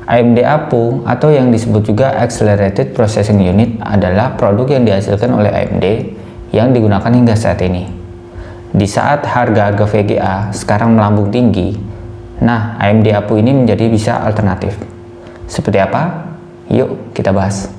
AMD APU atau yang disebut juga Accelerated Processing Unit adalah produk yang dihasilkan oleh AMD yang digunakan hingga saat ini. Di saat harga VGA sekarang melambung tinggi, nah AMD APU ini menjadi bisa alternatif. Seperti apa? Yuk kita bahas.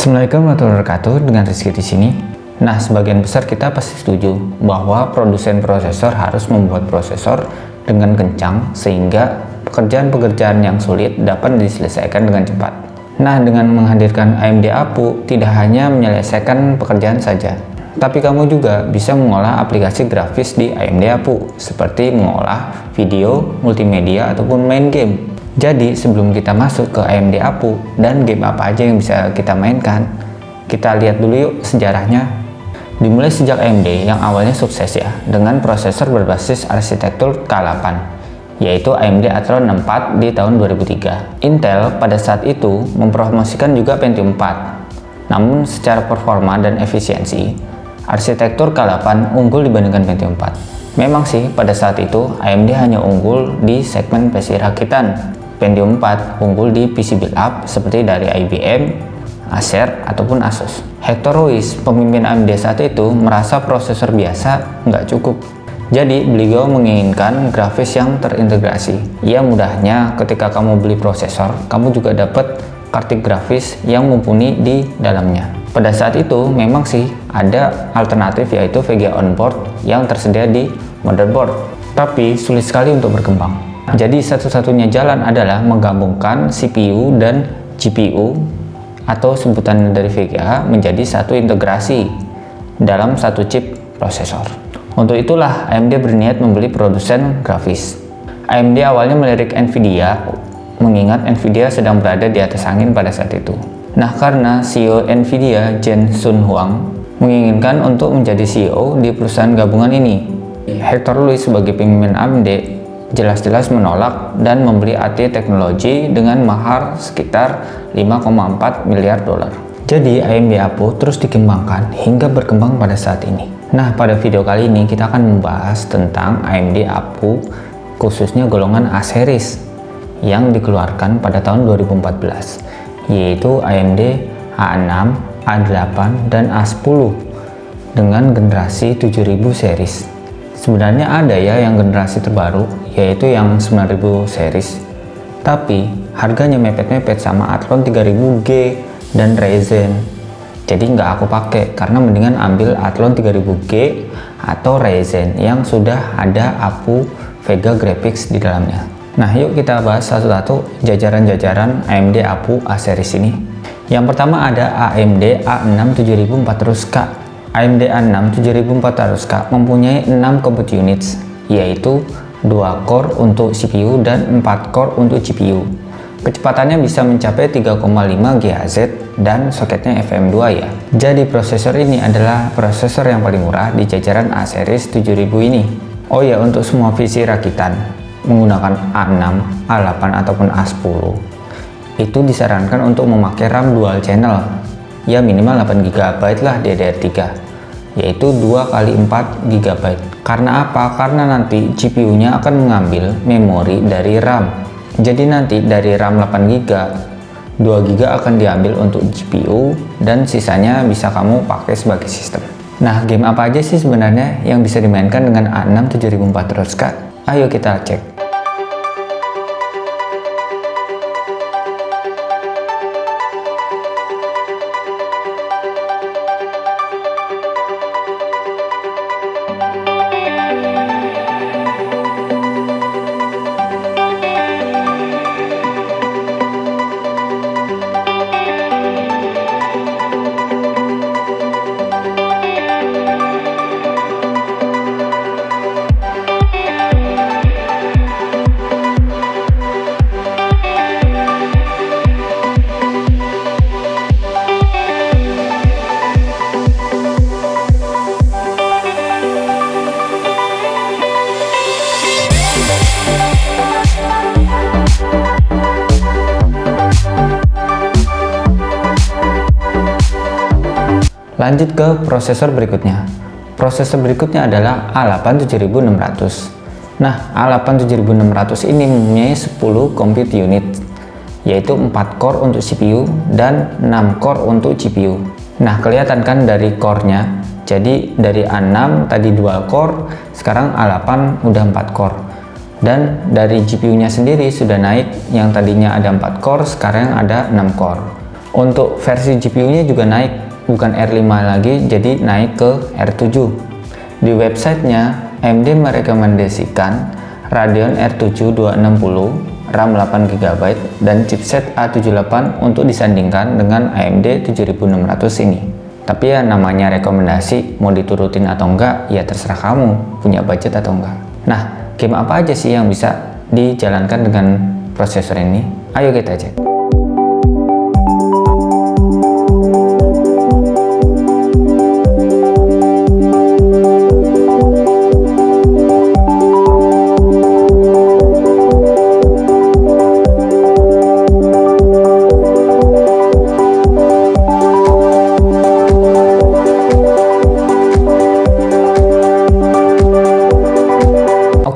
Assalamualaikum warahmatullahi wabarakatuh, dengan Rizky di sini. Nah, sebagian besar kita pasti setuju bahwa produsen prosesor harus membuat prosesor dengan kencang sehingga pekerjaan-pekerjaan yang sulit dapat diselesaikan dengan cepat. Nah, dengan menghadirkan AMD APU tidak hanya menyelesaikan pekerjaan saja, tapi kamu juga bisa mengolah aplikasi grafis di AMD APU seperti mengolah video, multimedia, ataupun main game. Jadi sebelum kita masuk ke AMD APU dan game apa aja yang bisa kita mainkan, kita lihat dulu yuk sejarahnya. Dimulai sejak AMD yang awalnya sukses ya dengan prosesor berbasis arsitektur K8, yaitu AMD Athlon 4 di tahun 2003. Intel pada saat itu mempromosikan juga Pentium 4, namun secara performa dan efisiensi, arsitektur K8 unggul dibandingkan Pentium 4. Memang sih pada saat itu AMD hanya unggul di segmen PC rakitan. Pentium 4 unggul di PC build up seperti dari IBM, Acer, ataupun Asus. Hector Ruiz, pemimpin AMD saat itu, merasa prosesor biasa nggak cukup. Jadi beliau menginginkan grafis yang terintegrasi. Ya mudahnya ketika kamu beli prosesor, kamu juga dapat kartu grafis yang mumpuni di dalamnya. Pada saat itu memang sih ada alternatif yaitu VGA onboard yang tersedia di motherboard, tapi sulit sekali untuk berkembang. Jadi satu-satunya jalan adalah menggabungkan CPU dan GPU atau sebutan dari VGA menjadi satu integrasi dalam satu chip prosesor. Untuk itulah AMD berniat membeli produsen grafis. AMD awalnya melirik Nvidia mengingat Nvidia sedang berada di atas angin pada saat itu. Nah, karena CEO Nvidia Jensen Huang menginginkan untuk menjadi CEO di perusahaan gabungan ini, Hector Ruiz sebagai pemimpin AMD jelas-jelas menolak dan membeli AT teknologi dengan mahar sekitar 5,4 miliar dolar. Jadi AMD APU terus dikembangkan hingga berkembang pada saat ini. Nah, pada video kali ini kita akan membahas tentang AMD APU khususnya golongan A series yang dikeluarkan pada tahun 2014, yaitu AMD A6, A8, dan A10 dengan generasi 7000 series. Sebenarnya ada ya yang generasi terbaru, yaitu yang 9000 series, tapi harganya mepet-mepet sama Athlon 3000G dan Ryzen. Jadi nggak aku pakai karena mendingan ambil Athlon 3000G atau Ryzen yang sudah ada APU Vega Graphics di dalamnya. Nah, yuk kita bahas satu-satu jajaran-jajaran AMD APU A series ini. Yang pertama ada AMD A6 7400K. AMD A6 7400K mempunyai 6 compute units, yaitu 2 core untuk CPU dan 4 core untuk GPU. Kecepatannya bisa mencapai 3,5 GHz dan soketnya FM2 ya. Jadi prosesor ini adalah prosesor yang paling murah di jajaran A series 7000 ini. Oh ya, untuk semua PC rakitan menggunakan A6, A8 ataupun A10 itu disarankan untuk memakai RAM dual channel, ya minimal 8 GB lah DDR3, yaitu 2x4 GB. Karena apa? Karena nanti GPU-nya akan mengambil memori dari RAM. Jadi nanti dari RAM 8 GB, 2 GB akan diambil untuk GPU dan sisanya bisa kamu pakai sebagai sistem. Nah, game apa aja sih sebenarnya yang bisa dimainkan dengan A6 7400K? Ayo kita cek. Lanjut ke prosesor berikutnya. Prosesor berikutnya adalah A8 7600. Nah, A8 7600 ini mempunyai 10 compute unit, yaitu 4 core untuk CPU dan 6 core untuk GPU. Nah, kelihatan kan dari core-nya. Jadi dari A6 tadi 2 core, sekarang A8 udah 4 core. Dan dari GPU-nya sendiri sudah naik, yang tadinya ada 4 core, sekarang ada 6 core. Untuk versi GPU-nya juga naik, bukan R5 lagi, jadi naik ke R7. Di websitenya, AMD merekomendasikan Radeon R7 260, RAM 8GB, dan chipset A78 untuk disandingkan dengan AMD 7600 ini. Tapi ya namanya rekomendasi, mau diturutin atau enggak, ya terserah kamu, punya budget atau enggak. Nah, game apa aja sih yang bisa dijalankan dengan prosesor ini? Ayo kita cek.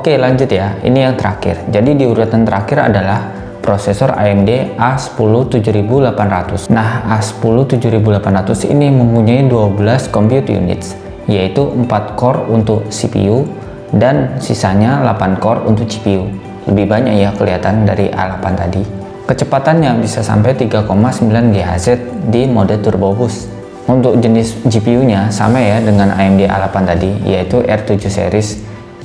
Oke, lanjut ya. Ini yang terakhir. Jadi di urutan terakhir adalah prosesor AMD A10 7800. Nah, A10 7800 ini mempunyai 12 compute units, yaitu 4 core untuk CPU dan sisanya 8 core untuk GPU. Lebih banyak ya kelihatan dari A8 tadi. Kecepatannya bisa sampai 3,9 GHz di mode turbo boost. Untuk jenis GPU-nya sama ya dengan AMD A8 tadi, yaitu R7 series.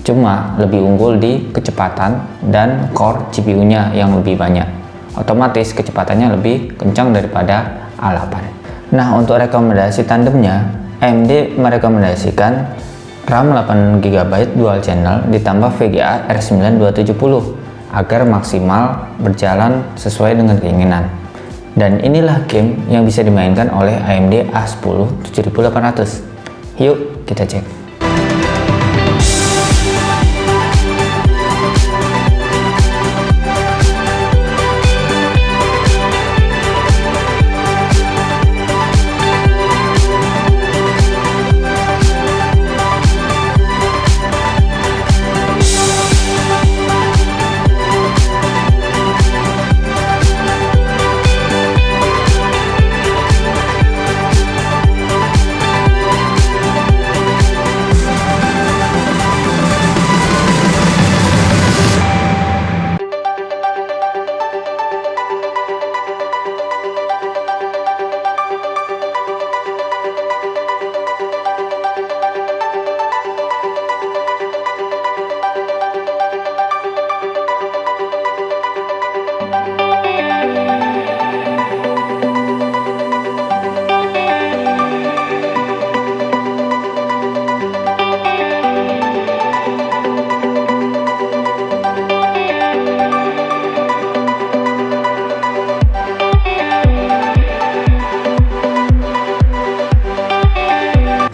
Cuma lebih unggul di kecepatan dan core GPU-nya yang lebih banyak. Otomatis kecepatannya lebih kencang daripada A8. Nah, untuk rekomendasi tandemnya, AMD merekomendasikan RAM 8GB dual channel ditambah VGA R9 270 agar maksimal berjalan sesuai dengan keinginan. Dan inilah game yang bisa dimainkan oleh AMD A10 7800. Yuk kita cek.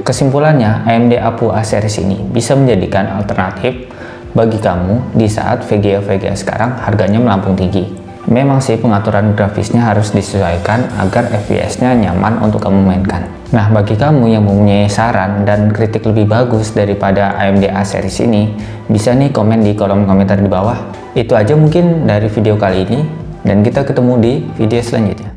Kesimpulannya, AMD APU A series ini bisa menjadikan alternatif bagi kamu di saat VGA sekarang harganya melambung tinggi. Memang sih pengaturan grafisnya harus disesuaikan agar FPS-nya nyaman untuk kamu mainkan. Nah, bagi kamu yang mempunyai saran dan kritik lebih bagus daripada AMD A series ini, bisa nih komen di kolom komentar di bawah. Itu aja mungkin dari video kali ini, dan kita ketemu di video selanjutnya.